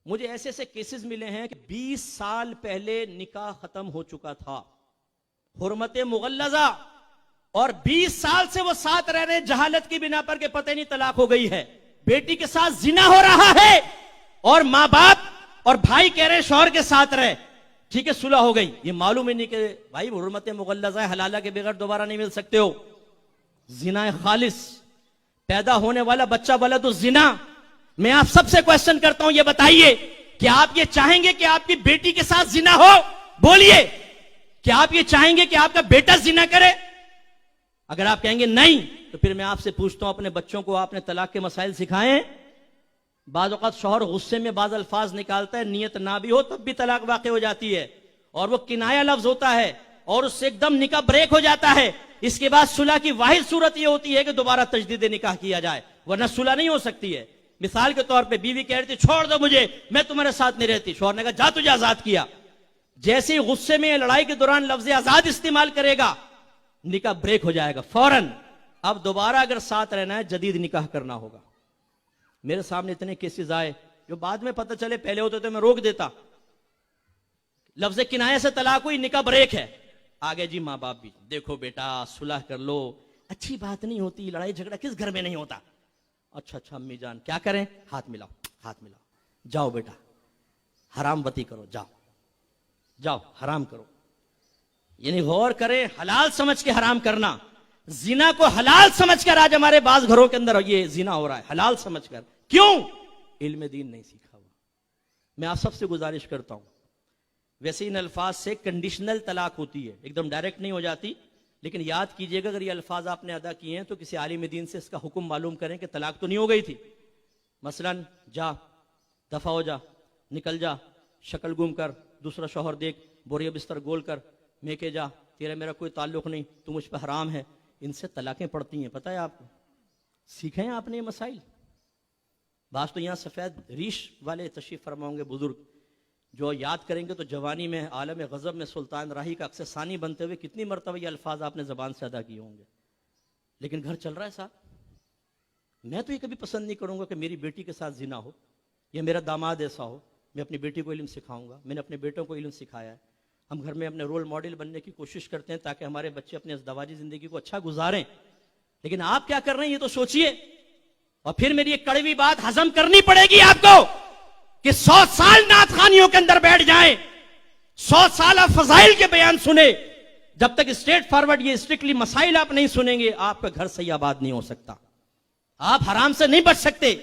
मुझे ऐसे ऐसे केसेस मिले हैं कि 20 साल पहले निकाह खत्म हो चुका था, हुर्मत मुगल्लजा, और 20 साल से वो साथ रह रहे, जहालत की बिना पर के पते नहीं तलाक हो गई है, बेटी के साथ जिना हो रहा है, और मां बाप और भाई कह रहे शौहर के साथ रहे, ठीक है सुलह हो गई। ये मालूम ही नहीं कि भाई हुर्मत मुगल्लजा हलाला के बगैर दोबारा नहीं मिल सकते हो, जिना खालिस, पैदा होने वाला बच्चा वाला तो जिना। मैं आप सबसे क्वेश्चन करता हूं, ये बताइए कि आप ये चाहेंगे कि आपकी बेटी के साथ जिना हो? बोलिए, क्या आप ये चाहेंगे कि आपका बेटा जिना करे? अगर आप कहेंगे नहीं, तो फिर मैं आपसे पूछता हूं, अपने बच्चों को आपने तलाक के मसाइल सिखाए? बाज़ औक़ात शौहर गुस्से में बाज़ अल्फाज निकालता है, नियत ना भी हो तब भी तलाक वाक़ई हो जाती है, और वो किनाया लफ्ज होता है और उससे एकदम निकाह ब्रेक हो जाता है। इसके बाद सुलह की वाहिद सूरत ये होती है कि दोबारा तजदीद निकाह किया जाए, वरना सुलह नहीं हो सकती है। मिसाल के तौर पे बीवी कह रही थी छोड़ दो मुझे, मैं तुम्हारे साथ नहीं रहती, शौहर ने कहा जा तुझे आजाद किया। जैसे ही गुस्से में लड़ाई के दौरान लफ्ज आजाद इस्तेमाल करेगा, निकाह ब्रेक हो जाएगा फौरन। अब दोबारा अगर साथ रहना है, जदीद निकाह करना होगा। मेरे सामने इतने केसेस आए जो बाद में पता चले, पहले होते तो मैं रोक देता, लफ्ज किनाया से तलाक हुई, निकाह ब्रेक है, आगे जी माँ बाप भी देखो बेटा सुलह कर लो, अच्छी बात नहीं होती, लड़ाई झगड़ा किस घर में नहीं होता। अच्छा अच्छा अम्मी जान क्या करें? हाथ मिलाओ, हाथ मिलाओ, जाओ बेटा हराम बती करो, जाओ जाओ हराम करो। यानी गौर करें, हलाल समझ के हराम करना, जिना को हलाल समझकर आज हमारे बाज घरों के अंदर ये जिना हो रहा है, हलाल समझकर। क्यों? इल्म दीन नहीं सीखा हुआ। मैं आप सबसे गुजारिश करता हूं, वैसे इन अल्फाज से कंडीशनल तलाक होती है, एकदम डायरेक्ट नहीं हो जाती, लेकिन याद कीजिएगा अगर ये अल्फाज आपने अदा किए हैं तो किसी आलिम दीन से इसका हुक्म मालूम करें कि तलाक तो नहीं हो गई थी। मसलन जा, दफा हो जा, निकल जा, शक्ल गुम कर, दूसरा शौहर देख, बोरिया बिस्तर गोल कर, मेके जा, तेरा मेरा कोई ताल्लुक नहीं, तू मुझ पर हराम है। इनसे तलाकें पड़ती हैं, पता है आपको? सीखे हैं आपने ये मसाइल? बात तो यहाँ सफ़ेद रीश वाले तशरीफ फरमाओगे बुजुर्ग, जो याद करेंगे तो जवानी में आलम गज़ब में सुल्तान राही का अक्सर सानी बनते हुए कितनी मरतबा ये अल्फाज आपने ज़बान से अदा किए होंगे। लेकिन घर चल रहा है साहब। मैं तो ये कभी पसंद नहीं करूँगा कि मेरी बेटी के साथ जिना हो या मेरा दामाद ऐसा हो। मैं अपनी बेटी को इल्म सिखाऊंगा, मैंने अपने बेटों को इल्म सिखाया है। हम घर में अपने रोल मॉडल बनने की कोशिश करते हैं ताकि हमारे बच्चे अपने दवाजी ज़िंदगी को अच्छा गुजारें। लेकिन आप क्या कर रहे हैं ये तो सोचिए। और फिर मेरी एक कड़वी बात हजम करनी पड़ेगी आपको कि 100 साल नात खानियों के अंदर बैठ जाएं, 100 साल फजाइल के बयान सुने, जब तक स्ट्रेट फॉरवर्ड ये स्ट्रिक्टली मसाइल आप नहीं सुनेंगे, आपका घर सही आबाद नहीं हो सकता, आप हराम से नहीं बच सकते।